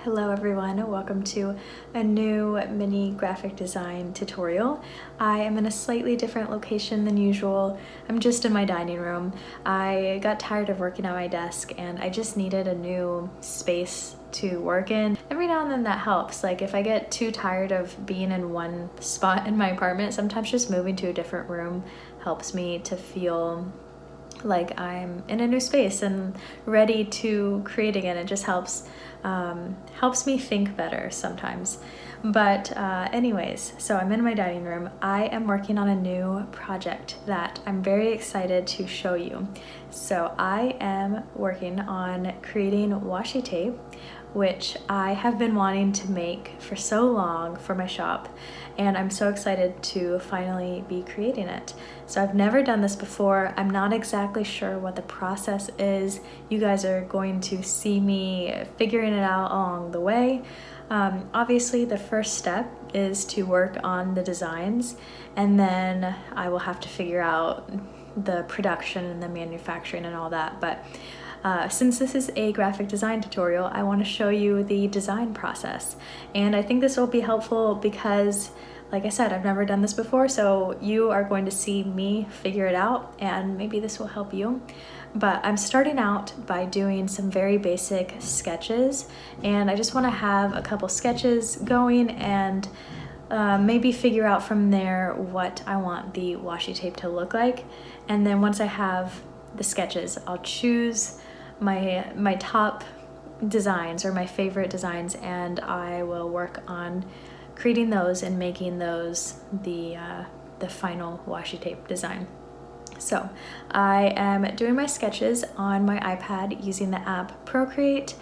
Hello everyone, welcome to a new mini graphic design tutorial. I am in a slightly different location than usual. I'm just in my dining room. I got tired of working at my desk and I just needed a new space to work in. Every now and then that helps. Like if I get too tired of being in one spot in my apartment, sometimes just moving to a different room helps me to feel like I'm in a new space and ready to create again. It just helps me think better sometimes. But anyways, so I'm in my dining room. I am working on a new project that I'm very excited to show you. So I am working on creating washi tape, which I have been wanting to make for so long for my shop, and I'm so excited to finally be creating it. So I've never done this before. I'm not exactly sure what the process is. You guys are going to see me figuring it out along the way. Obviously the first step is to work on the designs, and then I will have to figure out the production and the manufacturing and all that. But since this is a graphic design tutorial, I want to show you the design process. And I think this will be helpful because, like I said, I've never done this before, so you are going to see me figure it out, and maybe this will help you. But I'm starting out by doing some very basic sketches, and I just want to have a couple sketches going and maybe figure out from there what I want the washi tape to look like. And then once I have the sketches, I'll choose my top designs or my favorite designs, and I will work on creating those and making those the final washi tape design. So I am doing my sketches on my iPad using the app Procreate,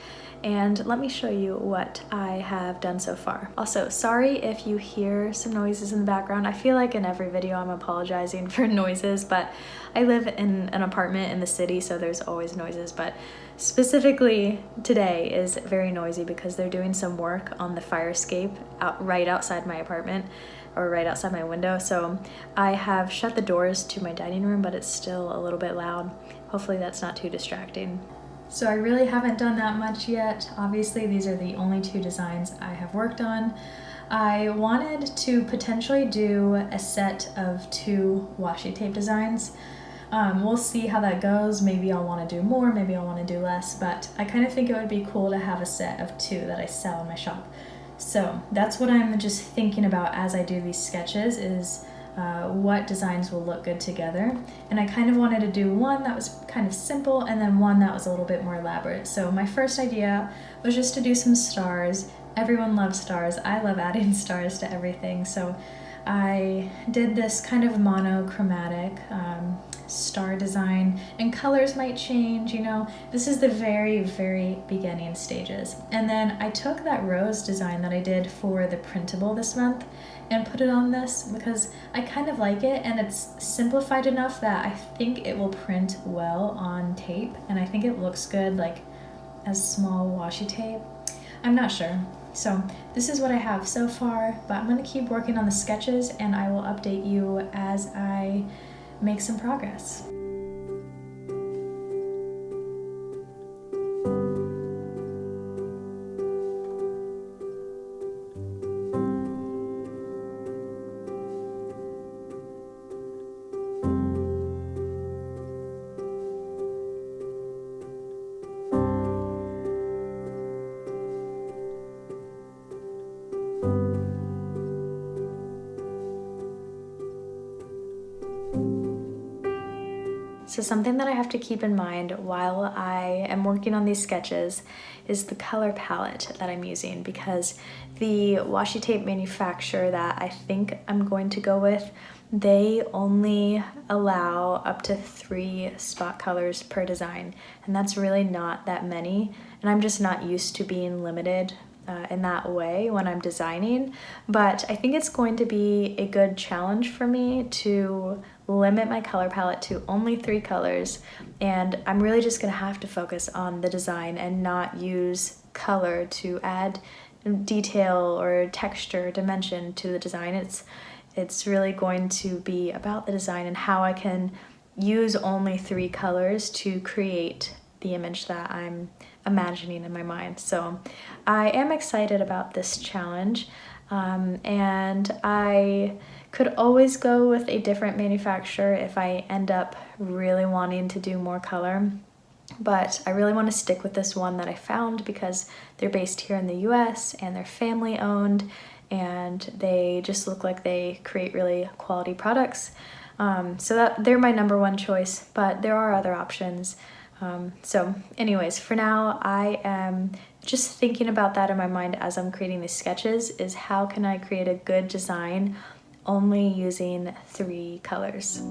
and let me show you what I have done so far. Also, sorry if you hear some noises in the background. I feel like in every video I'm apologizing for noises, but I live in an apartment in the city, so there's always noises, but specifically today is very noisy because they're doing some work on the fire escape right outside my apartment, or right outside my window. So I have shut the doors to my dining room, but it's still a little bit loud. Hopefully that's not too distracting. So I really haven't done that much yet. Obviously these are the only two designs I have worked on. I wanted to potentially do a set of 2 washi tape designs. We'll see how that goes. Maybe I'll want to do more, maybe I'll want to do less, but I kind of think it would be cool to have a set of 2 that I sell in my shop. So that's what I'm just thinking about as I do these sketches, is what designs will look good together. And I kind of wanted to do one that was kind of simple and then one that was a little bit more elaborate. So my first idea was just to do some stars. Everyone loves stars. I love adding stars to everything. So I did this kind of monochromatic star design, and colors might change, you know. This is the very, very beginning stages. And then I took that rose design that I did for the printable this month and put it on this because I kind of like it, and it's simplified enough that I think it will print well on tape, and I think it looks good like as small washi tape. I'm not sure. So this is what I have so far, but I'm going to keep working on the sketches and I will update you as I make some progress. So something that I have to keep in mind while I am working on these sketches is the color palette that I'm using, because the washi tape manufacturer that I think I'm going to go with, they only allow up to 3 spot colors per design, and that's really not that many, and I'm just not used to being limited in that way when I'm designing. But I think it's going to be a good challenge for me to limit my color palette to only 3 colors, and I'm really just gonna have to focus on the design and not use color to add detail or texture, dimension to the design. It's really going to be about the design and how I can use only 3 colors to create the image that I'm imagining in my mind. So I am excited about this challenge, and I could always go with a different manufacturer if I end up really wanting to do more color. But I really want to stick with this one that I found because they're based here in the US and they're family owned, and they just look like they create really quality products. So that they're my number one choice, but there are other options. So anyways, for now, I am just thinking about that in my mind as I'm creating these sketches, is how can I create a good design only using 3 colors.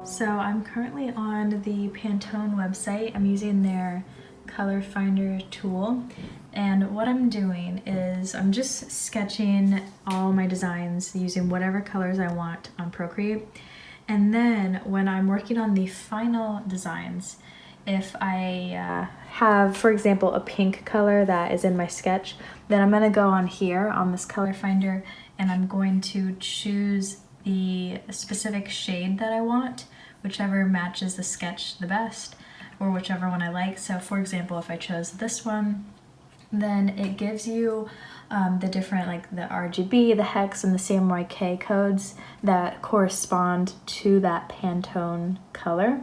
So I'm currently on the Pantone website. I'm using their color finder tool, and what I'm doing is I'm just sketching all my designs using whatever colors I want on Procreate. And then when I'm working on the final designs, if I have, for example, a pink color that is in my sketch, then I'm going to go on here on this color finder and I'm going to choose the specific shade that I want, whichever matches the sketch the best, or whichever one I like. So for example, if I chose this one, then it gives you the different, like the RGB, the hex, and the CMYK codes that correspond to that Pantone color.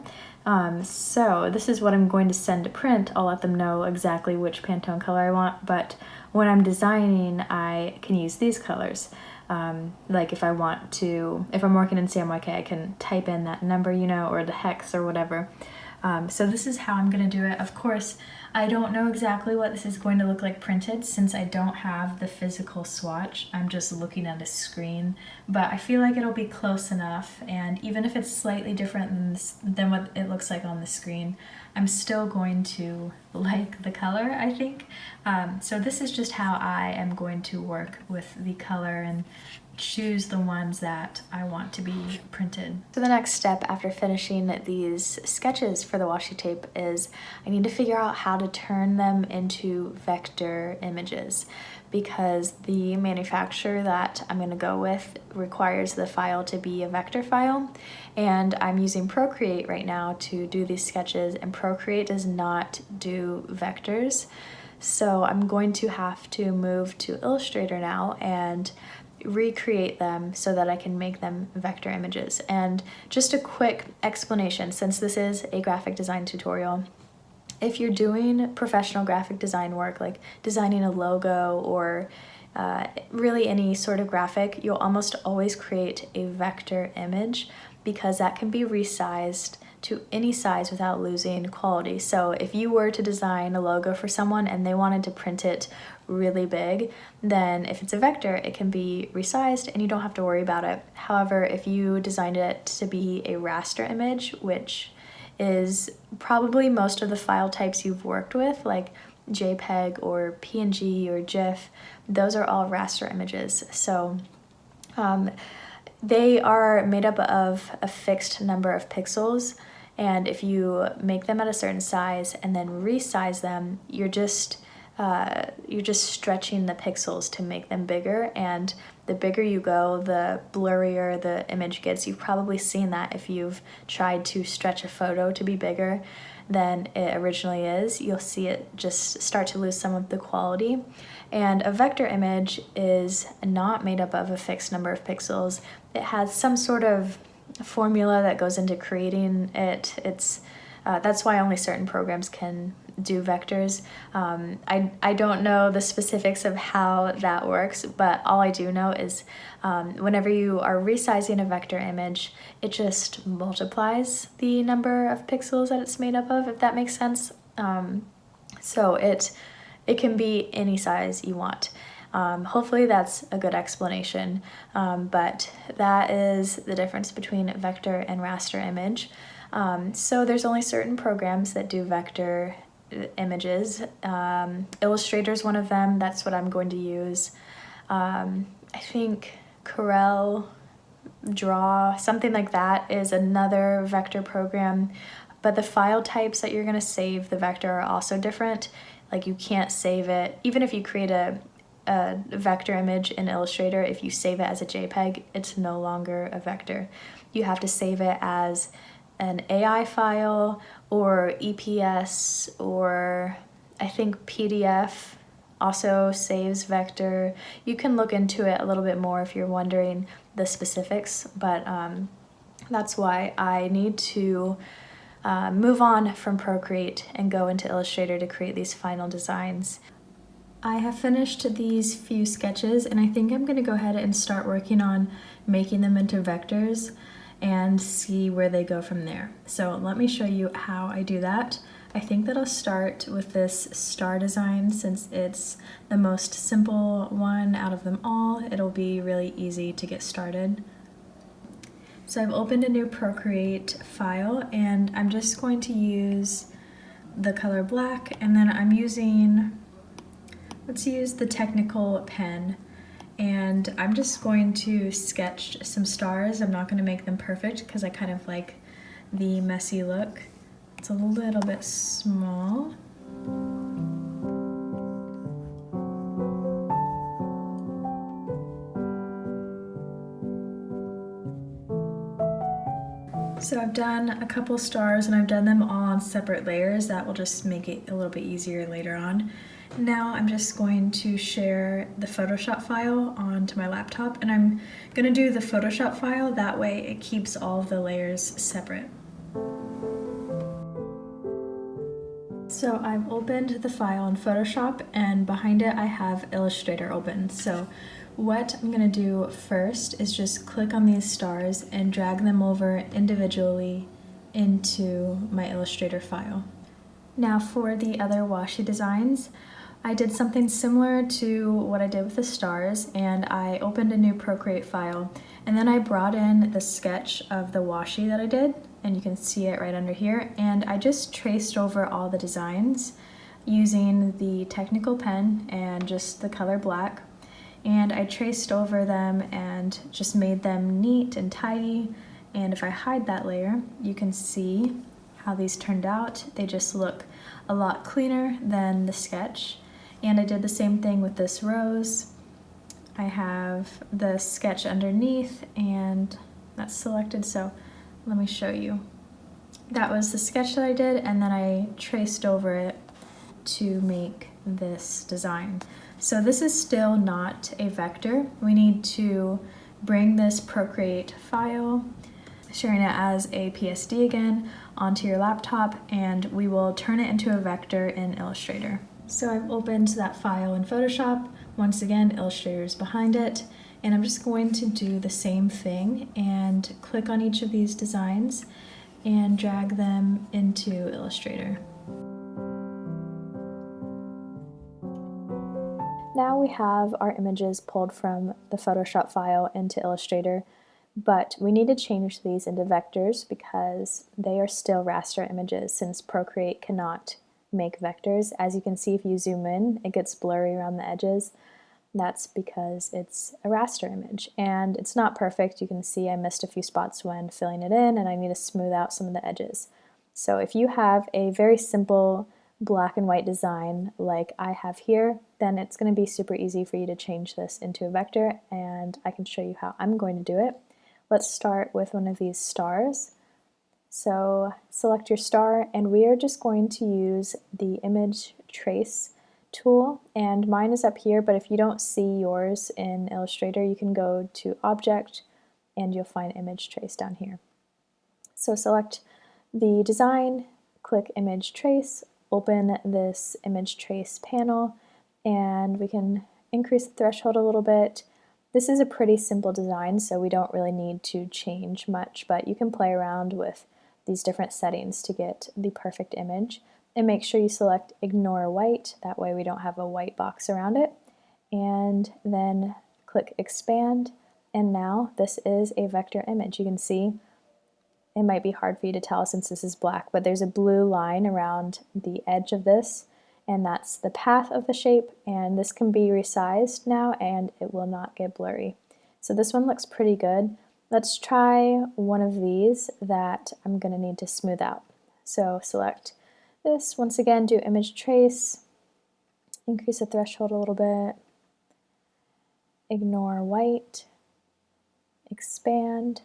So this is what I'm going to send to print. I'll let them know exactly which Pantone color I want, but when I'm designing, I can use these colors. Like if I'm working in CMYK, I can type in that number, or the hex or whatever. So this is how I'm going to do it. Of course, I don't know exactly what this is going to look like printed since I don't have the physical swatch. I'm just looking at a screen, but I feel like it'll be close enough, and even if it's slightly different than what it looks like on the screen, I'm still going to like the color, I think. So this is just how I am going to work with the color and choose the ones that I want to be printed. So the next step after finishing these sketches for the washi tape is I need to figure out how to turn them into vector images, because the manufacturer that I'm going to go with requires the file to be a vector file, and I'm using Procreate right now to do these sketches, and Procreate does not do vectors. So I'm going to have to move to Illustrator now and recreate them so that I can make them vector images. And just a quick explanation, since this is a graphic design tutorial, if you're doing professional graphic design work, like designing a logo or really any sort of graphic, you'll almost always create a vector image because that can be resized to any size without losing quality. So if you were to design a logo for someone and they wanted to print it really big, then if it's a vector, it can be resized and you don't have to worry about it. However, if you designed it to be a raster image, which is probably most of the file types you've worked with, like JPEG or PNG or GIF, those are all raster images. So they are made up of a fixed number of pixels, and if you make them at a certain size and then resize them, you're just stretching the pixels to make them bigger, and the bigger you go, the blurrier the image gets. You've probably seen that if you've tried to stretch a photo to be bigger than it originally is. You'll see it just start to lose some of the quality. And a vector image is not made up of a fixed number of pixels. It has some sort of formula that goes into creating it. That's why only certain programs can do vectors. I don't know the specifics of how that works, but all I do know is whenever you are resizing a vector image, it just multiplies the number of pixels that it's made up of, if that makes sense. So it can be any size you want. Hopefully that's a good explanation, but that is the difference between vector and raster image. So there's only certain programs that do vector images. Illustrator's one of them. That's what I'm going to use. I think Corel Draw, something like that, is another vector program, but the file types that you're going to save the vector are also different. Like you can't save it, even if you create a vector image in Illustrator, if you save it as a JPEG, it's no longer a vector. You have to save it as an AI file or EPS, or I think PDF also saves vector. You can look into it a little bit more if you're wondering the specifics, but that's why I need to move on from Procreate and go into Illustrator to create these final designs. I have finished these few sketches, and I think I'm going to go ahead and start working on making them into vectors and see where they go from there. So let me show you how I do that. I think that I'll start with this star design since it's the most simple one out of them all. It'll be really easy to get started. So I've opened a new Procreate file, and I'm just going to use the color black, and then I'm using, let's use the Technical pen, and I'm just going to sketch some stars. I'm not going to make them perfect because I kind of like the messy look. It's a little bit small. So I've done a couple stars, and I've done them all on separate layers. That will just make it a little bit easier later on. Now I'm just going to share the Photoshop file onto my laptop, and I'm going to do the Photoshop file, that way it keeps all of the layers separate. So I've opened the file in Photoshop, and behind it I have Illustrator open. So what I'm going to do first is just click on these stars and drag them over individually into my Illustrator file. Now for the other washi designs, I did something similar to what I did with the stars, and I opened a new Procreate file, and then I brought in the sketch of the washi that I did, and you can see it right under here, and I just traced over all the designs using the Technical pen and just the color black, and I traced over them and just made them neat and tidy. And if I hide that layer, you can see how these turned out. They just look a lot cleaner than the sketch. And I did the same thing with this rose. I have the sketch underneath, and that's selected, so let me show you. That was the sketch that I did, and then I traced over it to make this design. So this is still not a vector. We need to bring this Procreate file, sharing it as a PSD again, onto your laptop, and we will turn it into a vector in Illustrator. So I've opened that file in Photoshop. Once again, Illustrator is behind it, and I'm just going to do the same thing and click on each of these designs and drag them into Illustrator. Now we have our images pulled from the Photoshop file into Illustrator, but we need to change these into vectors because they are still raster images since Procreate cannot make vectors. As you can see, if you zoom in, it gets blurry around the edges. That's because it's a raster image, and it's not perfect. You can see I missed a few spots when filling it in, and I need to smooth out some of the edges. So if you have a very simple black and white design like I have here, then it's going to be super easy for you to change this into a vector, and I can show you how I'm going to do it. Let's start with one of these stars. So select your star, and we are just going to use the image trace tool, and mine is up here, but if you don't see yours in Illustrator, you can go to Object and you'll find Image Trace down here. So select the design, click Image Trace, open this Image Trace panel, and we can increase the threshold a little bit. This is a pretty simple design, so we don't really need to change much, but you can play around with these different settings to get the perfect image. And make sure you select Ignore White, that way we don't have a white box around it. And then click Expand, and now this is a vector image. You can see it might be hard for you to tell since this is black, but there's a blue line around the edge of this, and that's the path of the shape, and this can be resized now and it will not get blurry. So this one looks pretty good. Let's try one of these that I'm going to need to smooth out. So select this, once again do image trace, increase the threshold a little bit, ignore white, expand.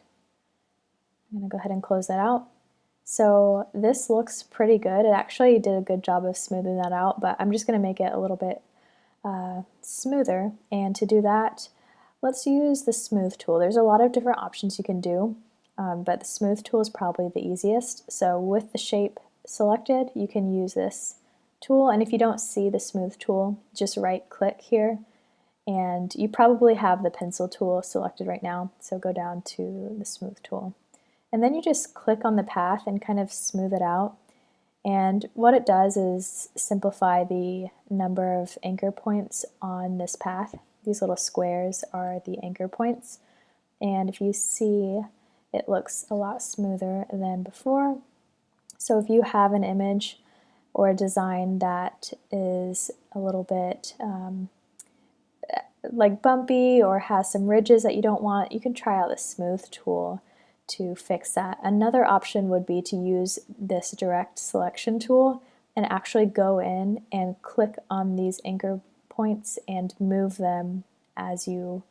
I'm going to go ahead and close that out. So this looks pretty good. It actually did a good job of smoothing that out, but I'm just going to make it a little bit smoother. And to do that, let's use the smooth tool. There's a lot of different options you can do, but the smooth tool is probably the easiest. So with the shape selected, you can use this tool, and if you don't see the smooth tool, just right click here, and you probably have the pencil tool selected right now, so go down to the smooth tool. And then you just click on the path and kind of smooth it out. And what it does is simplify the number of anchor points on this path. These little squares are the anchor points. And if you see, it looks a lot smoother than before. So if you have an image or a design that is a little bit like bumpy or has some ridges that you don't want, you can try out the smooth tool to fix that. Another option would be to use this direct selection tool and actually go in and click on these anchor points and move them as you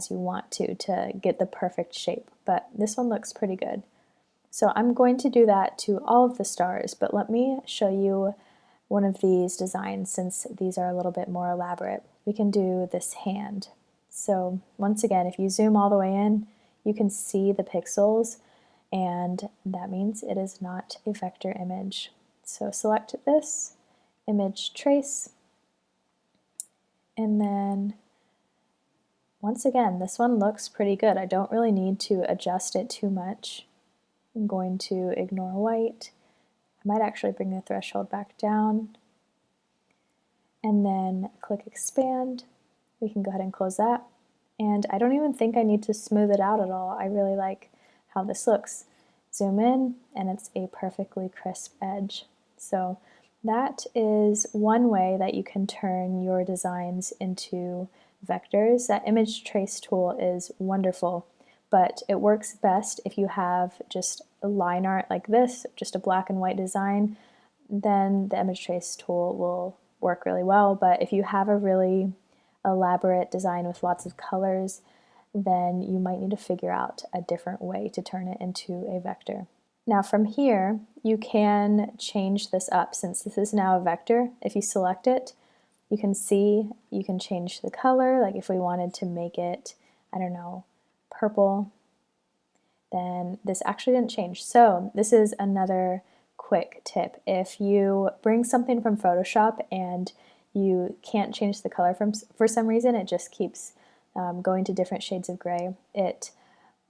want to get the perfect shape. But this one looks pretty good. So I'm going to do that to all of the stars, but let me show you one of these designs since these are a little bit more elaborate. We can do this hand. So once again, if you zoom all the way in, you can see the pixels, and that means it is not a vector image. So select this, image trace, and then once again, this one looks pretty good. I don't really need to adjust it too much. I'm going to ignore white. I might actually bring the threshold back down, and then click expand. We can go ahead and close that. And I don't even think I need to smooth it out at all. I really like how this looks. Zoom in, and it's a perfectly crisp edge. So that is one way that you can turn your designs into vectors. That image trace tool is wonderful, but it works best if you have just a line art like this, just a black and white design. Then the image trace tool will work really well. But if you have a really elaborate design with lots of colors, then you might need to figure out a different way to turn it into a vector. Now from here, you can change this up. Since this is now a vector, if you select it, you can see you can change the color. Like if we wanted to make it, I don't know, purple, then this actually didn't change. So this is another quick tip. If you bring something from Photoshop and you can't change the color for some reason, it just keeps going to different shades of gray. It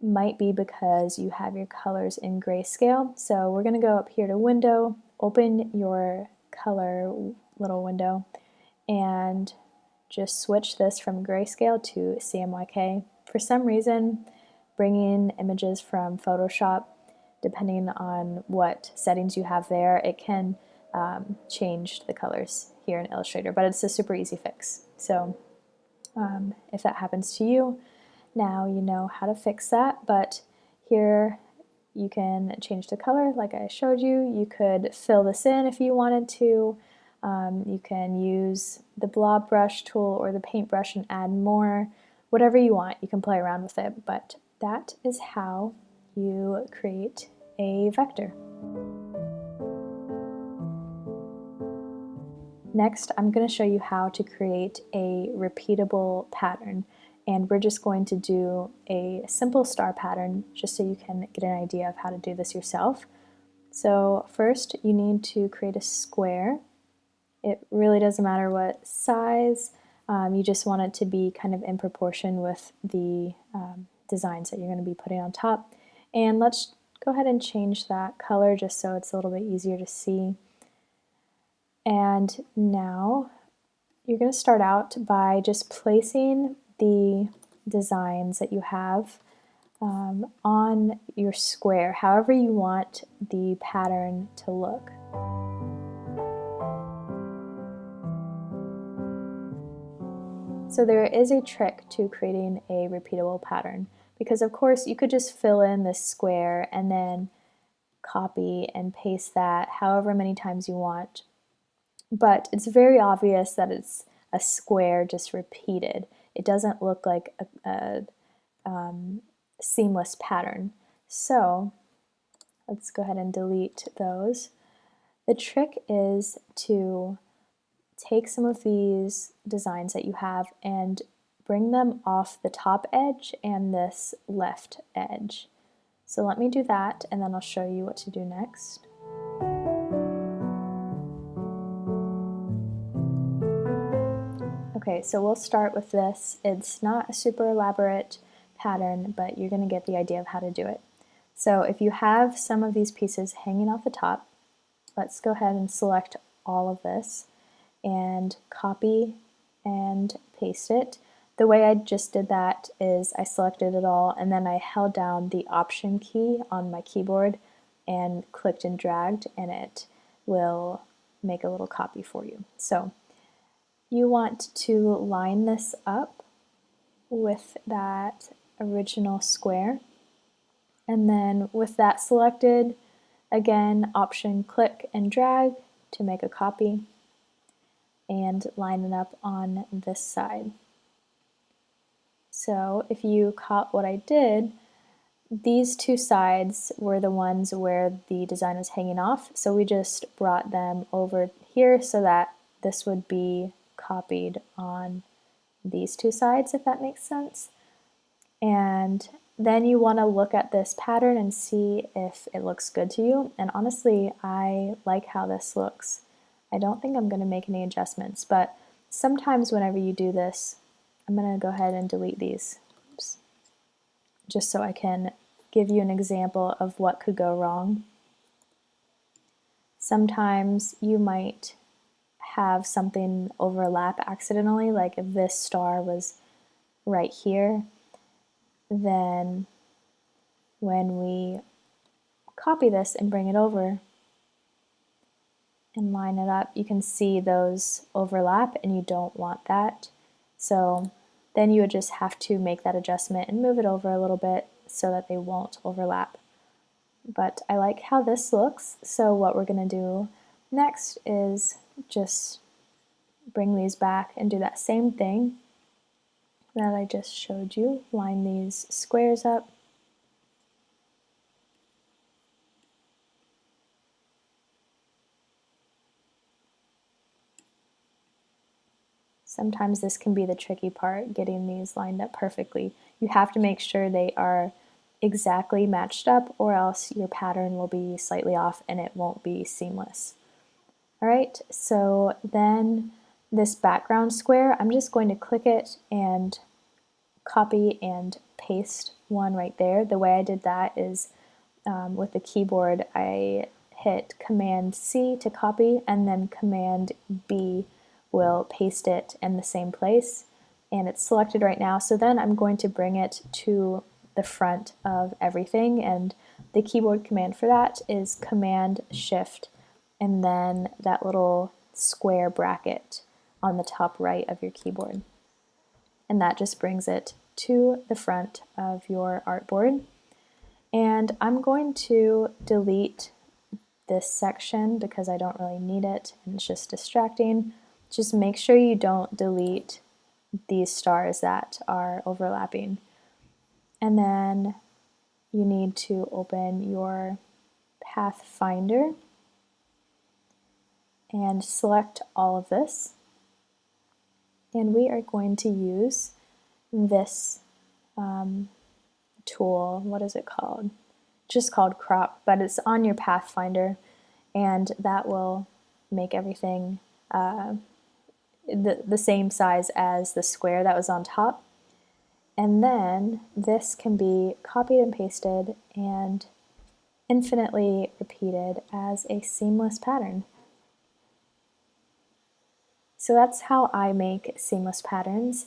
might be because you have your colors in grayscale. So we're going to go up here to Window, open your color little window, and just switch this from grayscale to CMYK. For some reason, bringing images from Photoshop, depending on what settings you have there, it can change the colors here in Illustrator, but it's a super easy fix. So if that happens to you, now you know how to fix that. But here you can change the color like I showed you. You could fill this in if you wanted to. You can use the blob brush tool or the paintbrush and add more. Whatever you want, you can play around with it, but that is how you create a vector. Next, I'm going to show you how to create a repeatable pattern, and we're just going to do a simple star pattern just so you can get an idea of how to do this yourself. So first, you need to create a square. It really doesn't matter what size, you just want it to be kind of in proportion with the designs that you're going to be putting on top. And let's go ahead and change that color just so it's a little bit easier to see. And now you're going to start out by just placing the designs that you have on your square, however you want the pattern to look. So there is a trick to creating a repeatable pattern, because of course you could just fill in this square and then copy and paste that however many times you want. But it's very obvious that it's a square just repeated. It doesn't look like a seamless pattern. So let's go ahead and delete those. The trick is to take some of these designs that you have and bring them off the top edge and this left edge. So let me do that, and then I'll show you what to do next. Okay, so we'll start with this. It's not a super elaborate pattern, but you're going to get the idea of how to do it. So if you have some of these pieces hanging off the top, let's go ahead and select all of this and copy and paste it. The way I just did that is I selected it all and then I held down the Option key on my keyboard and clicked and dragged, and it will make a little copy for you. So you want to line this up with that original square, and then with that selected, again, Option click and drag to make a copy and line it up on this side. So if you caught what I did, these two sides were the ones where the design was hanging off, so we just brought them over here so that this would be copied on these two sides, if that makes sense. And then you want to look at this pattern and see if it looks good to you. And honestly, I like how this looks. I don't think I'm going to make any adjustments, but sometimes whenever you do this, I'm going to go ahead and delete these. Oops. Just so I can give you an example of what could go wrong. Sometimes you might have something overlap accidentally, like if this star was right here, then when we copy this and bring it over and line it up, you can see those overlap and you don't want that. So then you would just have to make that adjustment and move it over a little bit so that they won't overlap. But I like how this looks, so what we're going to do next is just bring these back and do that same thing that I just showed you. Line these squares up. Sometimes this can be the tricky part, getting these lined up perfectly. You have to make sure they are exactly matched up, or else your pattern will be slightly off and it won't be seamless. Alright, so then this background square, I'm just going to click it and copy and paste one right there. The way I did that is with the keyboard, I hit Command C to copy, and then Command B will paste it in the same place, and it's selected right now. So then I'm going to bring it to the front of everything, and the keyboard command for that is Command Shift and then that little square bracket on the top right of your keyboard, and that just brings it to the front of your artboard. And I'm going to delete this section because I don't really need it and it's just distracting. Just make sure you don't delete these stars that are overlapping. And then you need to open your Pathfinder and select all of this. And we are going to use this tool. What is it called? Just called crop, but it's on your Pathfinder, and that will make everything the same size as the square that was on top. And then this can be copied and pasted and infinitely repeated as a seamless pattern. So that's how I make seamless patterns.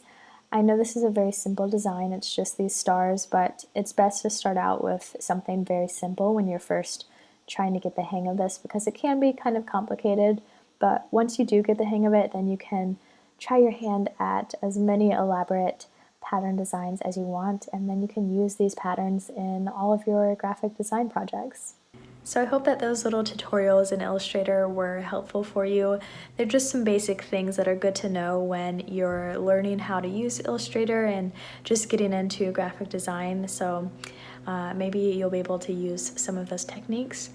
I know this is a very simple design, it's just these stars, but it's best to start out with something very simple when you're first trying to get the hang of this, because it can be kind of complicated, but once you do get the hang of it, then you can try your hand at as many elaborate pattern designs as you want, and then you can use these patterns in all of your graphic design projects. So I hope that those little tutorials in Illustrator were helpful for you. They're just some basic things that are good to know when you're learning how to use Illustrator and just getting into graphic design. So maybe you'll be able to use some of those techniques.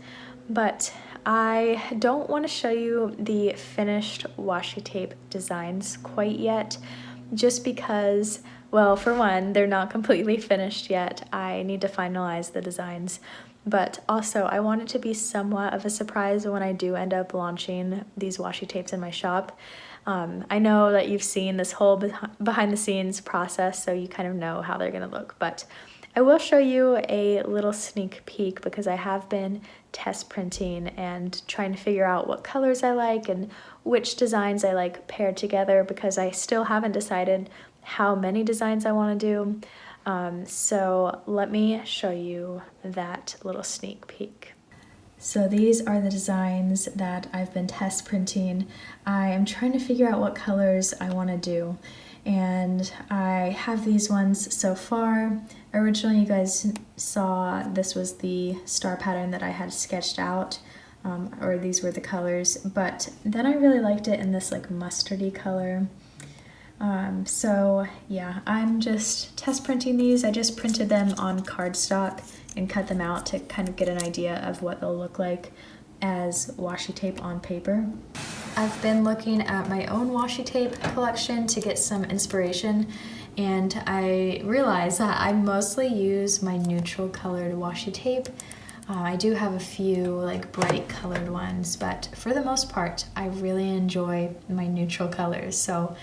But I don't want to show you the finished washi tape designs quite yet, just because, well, for one, they're not completely finished yet. I need to finalize the designs. But also, I want it to be somewhat of a surprise when I do end up launching these washi tapes in my shop. I know that you've seen this whole behind the scenes process, so you kind of know how they're gonna look, but I will show you a little sneak peek because I have been test printing and trying to figure out what colors I like and which designs I like paired together, because I still haven't decided how many designs I want to do. So let me show you that little sneak peek. So these are the designs that I've been test printing. I am trying to figure out what colors I want to do, and I have these ones so far. Originally, you guys saw this was the star pattern that I had sketched out, or these were the colors, but then I really liked it in this like mustardy color. So yeah, I'm just test printing these. I just printed them on cardstock and cut them out to kind of get an idea of what they'll look like as washi tape on paper. I've been looking at my own washi tape collection to get some inspiration, and I realized that I mostly use my neutral colored washi tape. I do have a few like bright colored ones, but for the most part, I really enjoy my neutral colors. So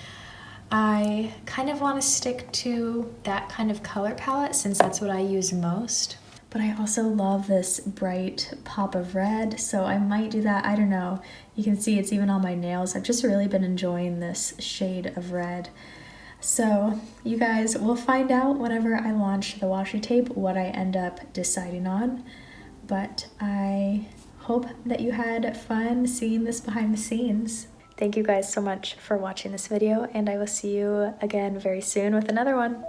I kind of want to stick to that kind of color palette since that's what I use most. But I also love this bright pop of red, so I might do that. I don't know. You can see it's even on my nails. I've just really been enjoying this shade of red. So you guys will find out whenever I launch the washi tape what I end up deciding on. But I hope that you had fun seeing this behind the scenes. Thank you guys so much for watching this video, and I will see you again very soon with another one.